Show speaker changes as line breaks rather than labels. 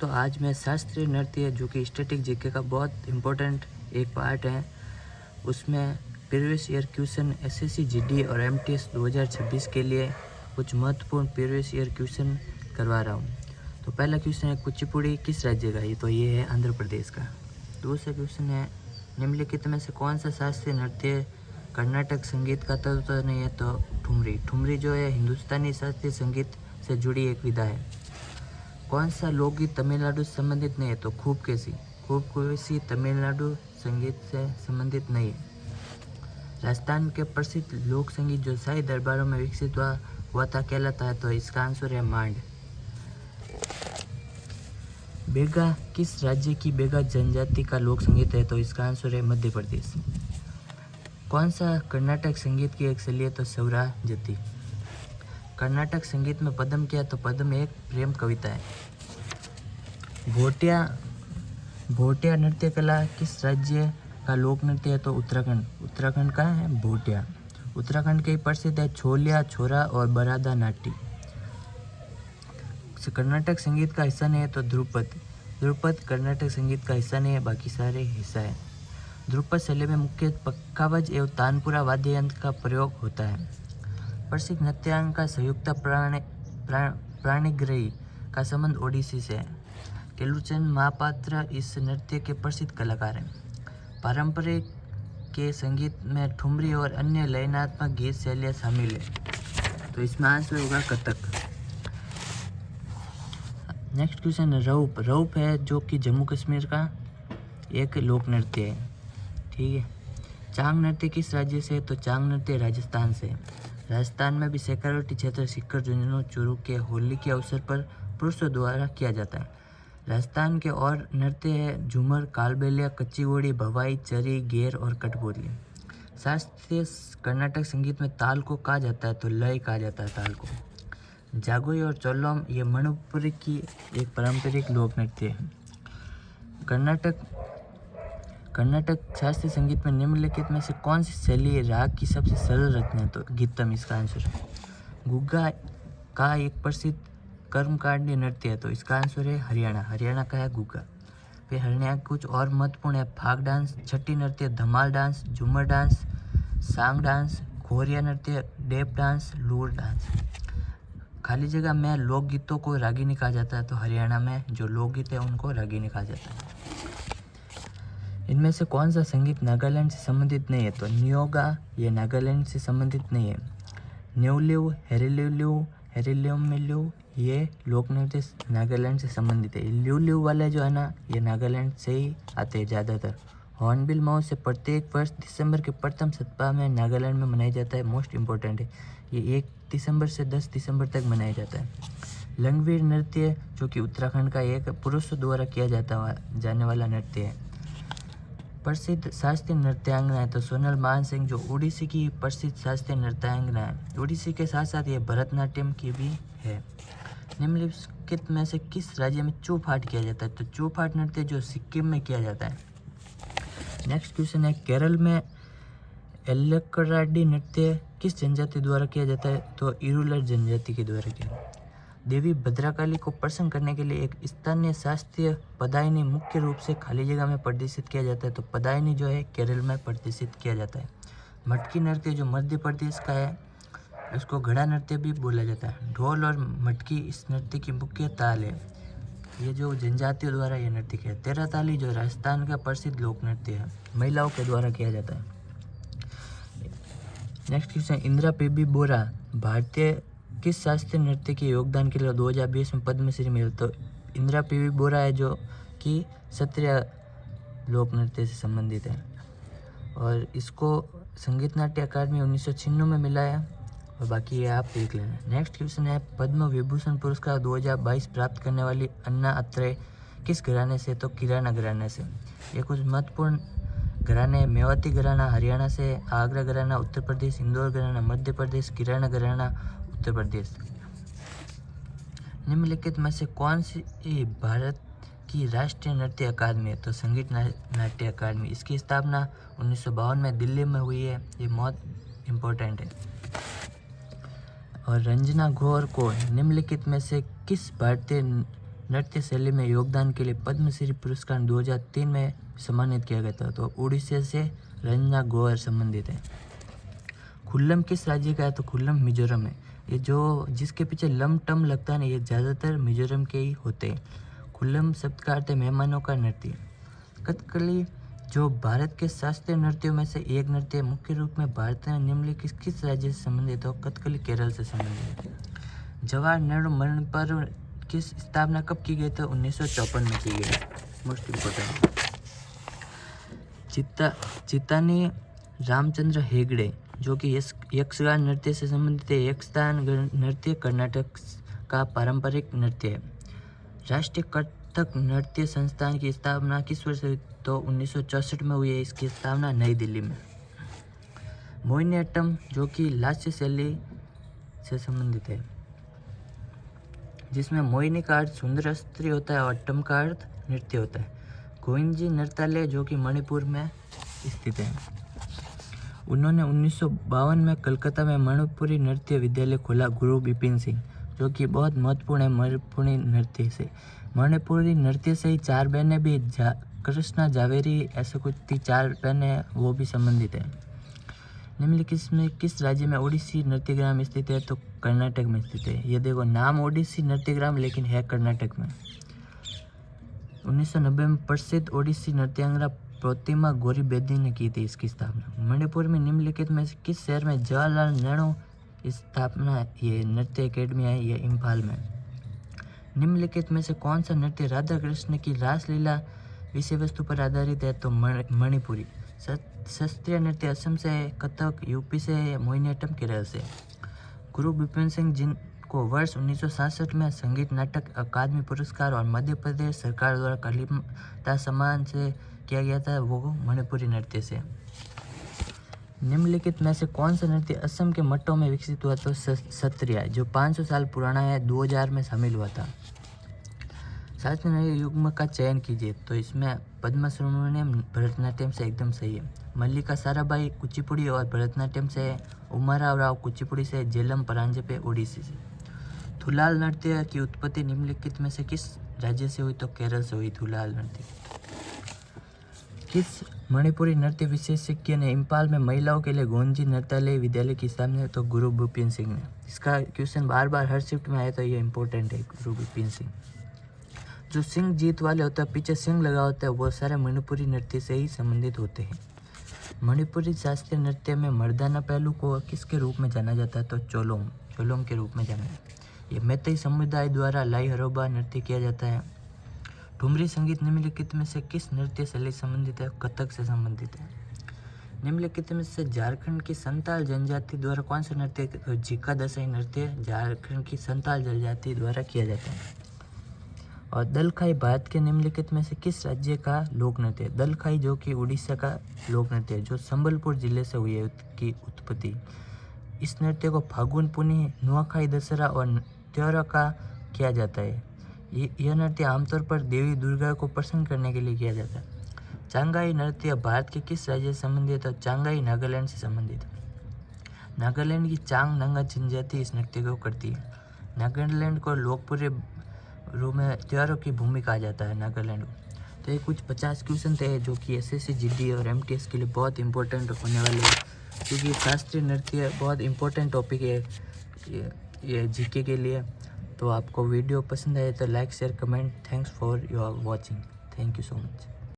दोस्तों आज मैं शास्त्रीय नृत्य जो कि स्टैटिक जीके का बहुत इम्पोर्टेंट एक पार्ट है, उसमें previous year question SSC GD और एमटीएस 2026 के लिए कुछ महत्वपूर्ण प्रीवियस ईयर क्वेश्चन करवा रहा हूँ। तो पहला क्वेश्चन है कुचिपुड़ी किस राज्य का है, तो ये है आंध्र प्रदेश का। दूसरा क्वेश्चन है निम्नलिखित में से कौन सा शास्त्रीय नृत्य कर्नाटक संगीत का तत्व नहीं है, तो ठुमरी। ठुमरी जो है हिंदुस्तानी शास्त्रीय संगीत से जुड़ी एक विधा है। कौन सा लोकगीत तमिलनाडु से संबंधित नहीं है, तो खूब कैसी। खूब कैसी तमिलनाडु संगीत से संबंधित नहीं है। राजस्थान के प्रसिद्ध लोक संगीत जो शाही दरबारों में विकसित हुआ था कहलाता है, तो इसका आंसर है मांड। बेगा किस राज्य की बेगा जनजाति का लोक संगीत है, तो इसका आंसर है मध्य प्रदेश। कौन सा कर्नाटक संगीत की एक शैली है, तो सौरा जति। कर्नाटक संगीत में पद्म क्या है, तो पद्म एक प्रेम कविता है। भोटिया नृत्य कला किस राज्य का लोक नृत्य है, तो उत्तराखंड। उत्तराखंड का है भोटिया। उत्तराखंड के प्रसिद्ध है छोलिया, छोरा और बरादा नाट्य। कर्नाटक संगीत का हिस्सा नहीं है, तो ध्रुपद। ध्रुपद कर्नाटक संगीत का हिस्सा नहीं है, बाकी सारे हिस्सा है। ध्रुपद शैली में मुख्य पक्कावज एवं तानपुरा वाद्य यंत्र का प्रयोग होता है। प्रसिद्ध नृत्यांग का संयुक्त प्राणिग्रही का संबंध ओडिसी से है। केलुचंद महापात्र इस नृत्य के प्रसिद्ध कलाकार हैं। पारंपरिक के संगीत में ठुमरी और अन्य लयनात्मक गीत शैलियाँ शामिल है, तो इसमें आंसर होगा कथक। नेक्स्ट क्वेश्चन है रऊप। रऊप है जो कि जम्मू कश्मीर का एक लोक नृत्य है, ठीक है। चांग नृत्य किस राज्य से है, तो चांग नृत्य राजस्थान से। राजस्थान में भी शेखावटी क्षेत्र सीकर झुंझुनू चूरू के होली के अवसर पर पुरुषों द्वारा किया जाता है। राजस्थान के और नृत्य है झूमर, कालबेलिया, कच्ची घोड़ी, भवाई, चरी, गेर और कठपुतली। शास्त्रीय कर्नाटक संगीत में ताल को कहा जाता है, तो लय कहा जाता है ताल को। जागोई और चोलोम ये मणिपुर की एक पारंपरिक लोक नृत्य है। कर्नाटक शास्त्रीय संगीत में निम्नलिखित में से कौन सी शैली राग की सबसे सरल रचना है, तो गीतम इसका आंसर है। गुग्गा का एक प्रसिद्ध कर्मकांडी नृत्य है, तो इसका आंसर है हरियाणा। हरियाणा का है गुग्गा। फिर हरियाणा कुछ और महत्वपूर्ण है फाग डांस, छठी नृत्य, धमाल डांस, झूमर डांस, सांग डांस, खोरिया नृत्य, डेप डांस, लूर डांस। खाली जगह में लोकगीतों को रागिनी कहा जाता है, तो हरियाणा में जो लोकगीत है उनको रागिनी कहा जाता है। इनमें से कौन सा संगीत नागालैंड से संबंधित नहीं है, तो न्योगा ये नागालैंड से संबंधित नहीं है। न्यूलिव, हेरिल्यू ये लोक नृत्य नागालैंड से संबंधित है। ल्यू वाले जो है ना, ये नागालैंड से ही आते हैं ज़्यादातर। हॉर्नबिल महोत्सव प्रत्येक वर्ष दिसंबर के प्रथम सप्ताह में नागालैंड में मनाया जाता है। मोस्ट इम्पोर्टेंट है, ये 1 दिसंबर से 10 दिसंबर तक मनाया जाता है। लंगवीर नृत्य जो कि उत्तराखंड का एक पुरुषों द्वारा किया जाने वाला नृत्य है। प्रसिद्ध शास्त्रीय नृत्यांगना है, तो सोनल मान सिंह जो ओडिसी की प्रसिद्ध शास्त्रीय नृत्यांगना है। ओडिसी के साथ साथ ये भरतनाट्यम की भी है। निम्नलिखित में से किस राज्य में चौपाट किया जाता है, तो चौपाट नृत्य जो सिक्किम में किया जाता है। नेक्स्ट क्वेश्चन है केरल में एल्लकराडी नृत्य किस जनजाति द्वारा किया जाता है, तो इरुलर जनजाति के द्वारा किया। देवी भद्रकाली को प्रसन्न करने के लिए एक स्थानीय शास्त्रीय पदायनी मुख्य रूप से खाली जगह में प्रदर्शित किया जाता है, तो पदायनी जो है केरल में प्रदर्शित किया जाता है। मटकी नृत्य जो मध्य प्रदेश का है, इसको घड़ा नृत्य भी बोला जाता है। ढोल और मटकी इस नृत्य की मुख्य ताल है। ये जो जनजातियों द्वारा ये नृत्य किया। तेरह ताली जो राजस्थान का प्रसिद्ध लोक नृत्य है, महिलाओं के द्वारा किया जाता है। नेक्स्ट क्वेश्चन इंदिरा पीबी बोरा भारतीय किस शास्त्रीय नृत्य के योगदान के लिए 2020 में पद्मश्री मिला, तो इंदिरा पीवी बोरा है जो कि क्षत्रिय लोक नृत्य से संबंधित है और इसको संगीत नाट्य अकादमी 1996 में मिला है, और बाकी ये आप देख लेना। नेक्स्ट क्वेश्चन है पद्म विभूषण पुरस्कार 2022 प्राप्त करने वाली अन्ना अत्रेय किस घराने से, तो किराना घराने से। ये कुछ महत्वपूर्ण घराने मेवाती घराना हरियाणा से, आगरा घराना उत्तर प्रदेश, इंदौर घराना मध्य प्रदेश, किराना घराना उत्तर प्रदेश। निम्नलिखित में से कौन सी भारत की राष्ट्रीय नृत्य अकादमी है, तो संगीत नाट्य अकादमी। इसकी स्थापना 1952 में दिल्ली में हुई है, ये बहुत इम्पोर्टेंट है। और रंजना घोर को निम्नलिखित में से किस भारतीय नृत्य शैली में योगदान के लिए पद्मश्री पुरस्कार 2003 में सम्मानित किया गया था। तो उड़ीसा से रंजना गोहर संबंधित है। खुल्लम किस राज्य का है? तो खुल्लम मिजोरम है। ये जो जिसके पीछे लम टम लगता है ना, ये ज़्यादातर मिजोरम के ही होते हैं। खुल्लम शब्द का अर्थ है मेहमानों का नृत्य। कथकली जो भारत के शास्त्रीय नृत्यों में से एक नृत्य है, मुख्य रूप में भारत में निम्नलिखित किस राज्य से संबंधित हो? कथकली केरल से संबंधित है। जवाहर नेहरू मणिपुर की स्थापना कब की गई? तो 1954 में की गई। Most important. चित्तानी रामचंद्र हेगड़े जो कि यक्षगान नृत्य से संबंधित है। यक्षगान नृत्य कर्नाटक का पारंपरिक नृत्य है। राष्ट्रीय कथक नृत्य संस्थान की स्थापना किस वर्ष हुई? तो 1964 में हुई है। इसकी स्थापना नई दिल्ली में। मोहिनीअट्टम जो कि लास्य शैली से संबंधित है, जिसमें मोहिनी का अर्थ सुंदर स्त्री होता है और अट्टम का अर्थ नृत्य होता है। गोविंदजी नृत्यालय जो कि मणिपुर में स्थित है। उन्होंने 1952 में कलकत्ता में मणिपुरी नृत्य विद्यालय खोला। गुरु बिपिन सिंह जो कि बहुत महत्वपूर्ण है मणिपुरी नृत्य से। मणिपुरी नृत्य से ही 4 बहनें भी कृष्णा जावेरी ऐसे कुछ 4 बहनें वो भी संबंधित है। निम्नलिखित में किस राज्य में ओडिसी नृत्यग्राम स्थित है? तो कर्नाटक में स्थित है। ये देखो नाम ओडिसी नृत्यग्राम लेकिन है कर्नाटक में। 1990 में प्रसिद्ध ओडिसी नृत्यांगना प्रतिमा गौरी बेदी ने की थी इसकी स्थापना। मणिपुर में निम्नलिखित में से किस शहर में जवाहरलाल नेहरू स्थापना ये नृत्य अकेडमी है? ये इम्फाल में। निम्नलिखित में से कौन सा नृत्य राधा कृष्ण की रासलीला विषय वस्तु पर आधारित है? तो मणिपुरी। शास्त्रीय नृत्य असम से है। कथक यूपी से है। मोहिनीअट्टम केरल से। गुरु बिपिन सिंह जिनको वर्ष 1967 में संगीत नाटक अकादमी पुरस्कार और मध्य प्रदेश सरकार द्वारा कलीता सम्मान से किया गया था, वो मणिपुरी नृत्य से। निम्नलिखित में से कौन सा नृत्य असम के मठों में विकसित हुआ? तो सत्रिया जो 500 साल पुराना है, 2000 में शामिल हुआ था। शास्त्रीय युग्म का चयन कीजिए। तो इसमें पद्मा सुब्रमण्यम भरतनाट्यम से एकदम सही है। मल्लिका साराभाई कुचिपुड़ी और भरतनाट्यम से है। उमाराव राव कुचिपुड़ी से। जेलम परांजपे ओडिसी से। थुलाल नृत्य की उत्पत्ति निम्नलिखित में से किस राज्य से हुई? तो केरल से हुई थुलाल नृत्य। किस मणिपुरी नृत्य विशेषज्ञ ने इम्फाल में महिलाओं के लिए गोंजी नृत्यालय विद्यालय की स्थापना? तो गुरु बिपिन सिंह ने। इसका क्वेश्चन बार बार हर शिफ्ट में आया तो ये इंपॉर्टेंट है। गुरु बिपिन सिंह। जो सिंह जीत वाले होते हैं, पीछे सिंह लगा होता है, वो सारे मणिपुरी नृत्य से ही संबंधित होते हैं। मणिपुरी शास्त्रीय नृत्य में मर्दाना पहलू को किसके रूप में जाना जाता है? तो चोलोम के रूप में जाना जाता है। ये मैतेई समुदाय द्वारा लाई हरोबा नृत्य किया जाता है। ठुमरी संगीत निम्नलिखित में से किस नृत्य शैली संबंधित है? कथक से संबंधित है। निम्नलिखित में से झारखंड की संताल जनजाति द्वारा कौन सा नृत्य? झिका दसाई नृत्य झारखंड की संताल जनजाति द्वारा किया जाता है। और दलखाई भारत के निम्नलिखित में से किस राज्य का लोक नृत्य है? दलखाई जो कि उड़ीसा का लोक नृत्य है, जो संबलपुर जिले से हुई है की उत्पत्ति। इस नृत्य को फागुन पुनी, नुआखाई, दशहरा और त्योहारों का किया जाता है। यह नृत्य आमतौर पर देवी दुर्गा को प्रसन्न करने के लिए किया जाता है। चांगाई नृत्य भारत के किस राज्य से संबंधित है? चांगाई नागालैंड से संबंधित है। नागालैंड की चांग नंगा जनजाति इस नृत्य को करती है। नागालैंड को लोकप्रिय रूप में त्योहारों की भूमि कहा जाता है नागालैंड को। तो ये कुछ 50 क्वेश्चन थे जो कि एसएससी, जीडी और एमटीएस के लिए बहुत इंपॉर्टेंट होने वाले हैं, क्योंकि शास्त्रीय नृत्य बहुत इंपॉर्टेंट टॉपिक है ये जीके के लिए। तो आपको वीडियो पसंद आए तो like, share, comment. Thanks for your watching. Thank you so much.